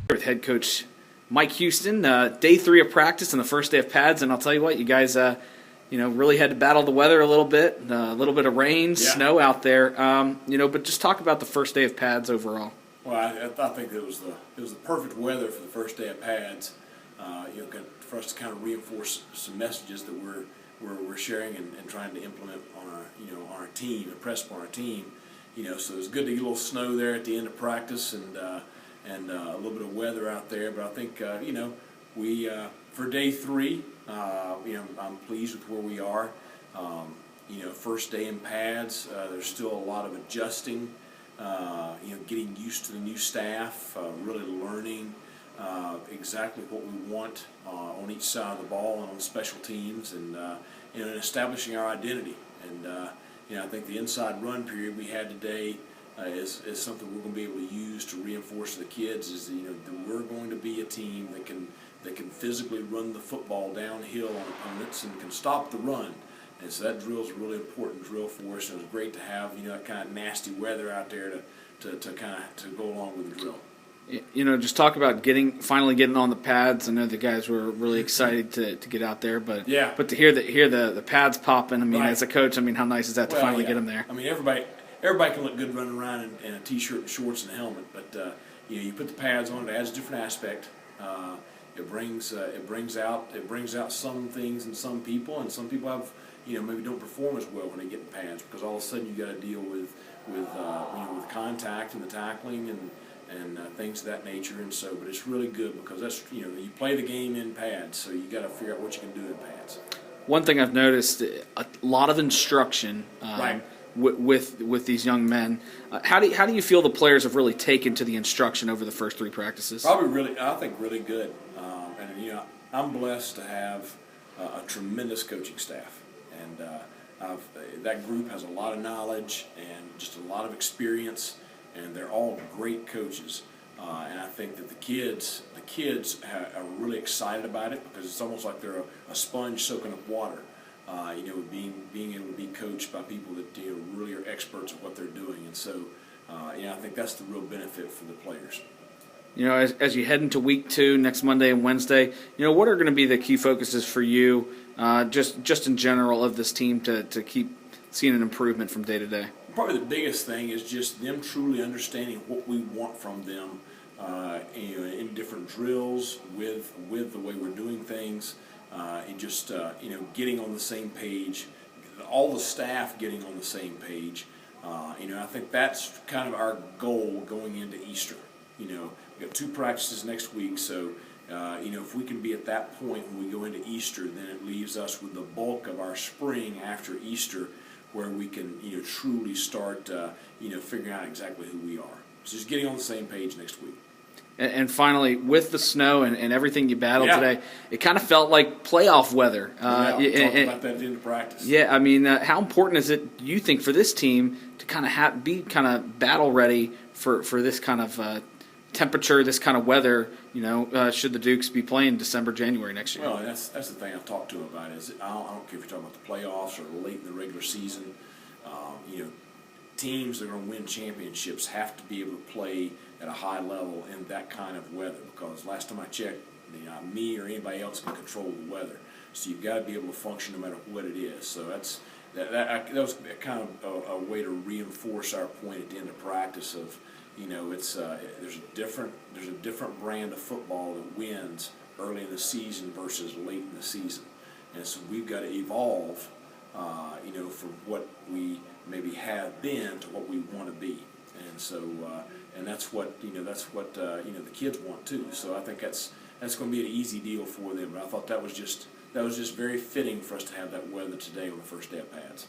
With head coach Mike Houston, day 3 of practice and the first day of pads, and I'll tell you what, you guys, really had to battle the weather a little bit of rain, snow out there, but just talk about the first day of pads overall. Well, I think it was the perfect weather for the first day of pads. For us to kind of reinforce some messages that we're sharing and trying to implement on our team, impress upon our team. So it was good to get a little snow there at the end of practice and a little bit of weather out there. But I think we for day 3, I'm pleased with where we are. First day in pads, there's still a lot of adjusting. Getting used to the new staff, really learning exactly what we want on each side of the ball and on special teams, and establishing our identity. And I think the inside run period we had today is something we're going to be able to use to reinforce to the kids is that we're going to be a team that can physically run the football downhill on opponents and can stop the run. And so that drill is a really important drill for us, and it was great to have that kind of nasty weather out there to go along with the drill. Just talk about finally getting on the pads. I know the guys were really excited to get out there, but to hear the pads popping, right. As a coach, how nice is that to finally get them there? Everybody can look good running around in a t-shirt and shorts and a helmet, but you put the pads on, it adds a different aspect. It brings out some things in some people, and some people have maybe don't perform as well when they get in pads because all of a sudden you got to deal with contact and the tackling and things of that nature. And so, but it's really good because that's you play the game in pads, so you got to figure out what you can do in pads. One thing I've noticed, a lot of instruction right. with these young men. How do you feel the players have really taken to the instruction over the first 3 practices? I think really good. I'm blessed to have a tremendous coaching staff, and that group has a lot of knowledge and just a lot of experience, and they're all great coaches. And I think that the kids are really excited about it because it's almost like they're a sponge soaking up water. Being able to be coached by people that really are experts at what they're doing, and so I think that's the real benefit for the players. As you head into week 2 next Monday and Wednesday, what are going to be the key focuses for you, just in general of this team to keep seeing an improvement from day to day? Probably the biggest thing is just them truly understanding what we want from them, in different drills with the way we're doing things, and just getting on the same page, all the staff getting on the same page. I think that's kind of our goal going into Easter. We've got 2 practices next week, so if we can be at that point when we go into Easter, then it leaves us with the bulk of our spring after Easter, where we can truly start figuring out exactly who we are. So just getting on the same page next week. And finally, with the snow and everything you battled today, it kind of felt like playoff weather. We talked about that at the end of practice. Yeah, how important is it, you think, for this team to kind of be kind of battle ready for this kind of temperature, this kind of weather? Should the Dukes be playing December, January next year? Well, that's the thing I've talked to them about. Is I don't care if you're talking about the playoffs or late in the regular season. Teams that are going to win championships have to be able to play at a high level in that kind of weather, because last time I checked, me or anybody else can control the weather. So you've got to be able to function no matter what it is. So that was kind of a way to reinforce our point at the end of practice of, there's a different brand of football that wins early in the season versus late in the season, and so we've got to evolve, from what we maybe have been to what we want to be, and so and that's what the kids want too. So I think that's going to be an easy deal for them. But I thought that was just very fitting for us to have that weather today on the first day of pads.